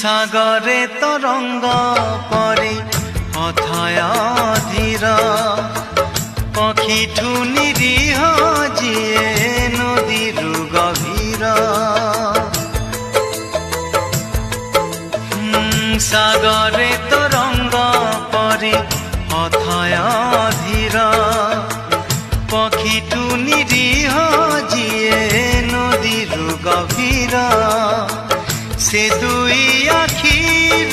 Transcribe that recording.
সাগরে তরঙ্গ পরে অথয় ধীর পক্ষীঠু নিরীহ যিয়ে নদীরু গভীর। সাগরে তরঙ্গ পরে অথয় ধীর পক্ষীঠু নিরীহ যিয়ে নদীরু গভীর। সে দুই আখির